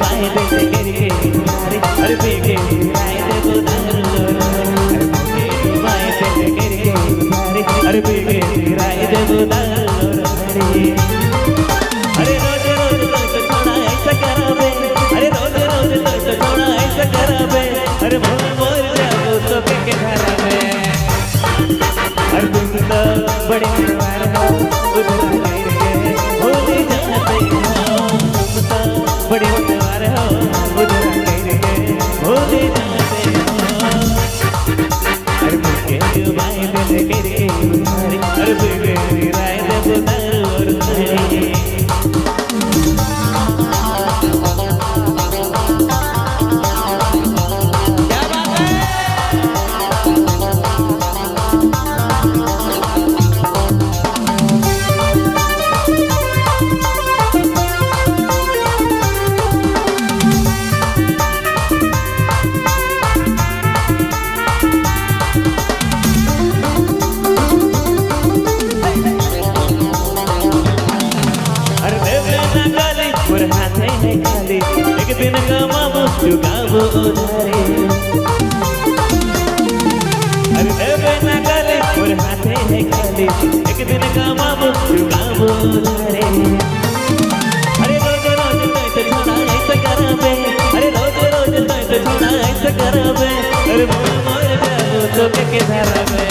bye दे करके अरे बेगे राय दे बुदारू अरे बाय दे करके अरे बेगे राय दे बुदारू अरे रोज रोज तो छोड़ा ऐसा करावे अरे रोज रोज तो छोड़ा ऐसा करावे अरे मोर जाओ तो के घर में अरे तुम तो बड़े परिवार हो उधर करके होली जाते हो तुम तो बड़े परिवार हो उधर करके होली जाते हो अरे मुझे जो भाई दे करके अरे बेबे राय दे बुदारू और तेरी एक दिन कमाबो चुकाबो उधारे अरे देवे ना गले और हाथे है खाली एक दिन कमाबो चुकाबो उधारे अरे रोज रोज तो छोड़ा ऐसा करावे अरे रोज रोज तो छोड़ा ऐसा करावे अरे मोर जाओ तो के धरावे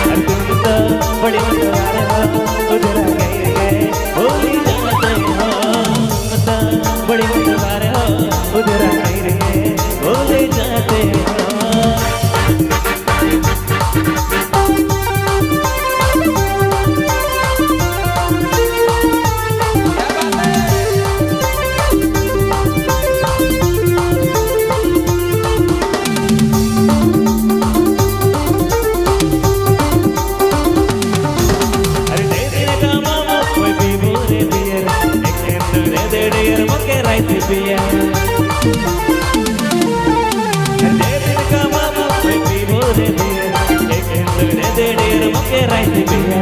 अरे तुम तो बड़े मतवार हो उधर गए होली जाते हो बड़ी मतवार हो उधर करके होली जाते हो पिया देर का मामा कोई भी बोले दिया एक दे डेर मुके रात पिया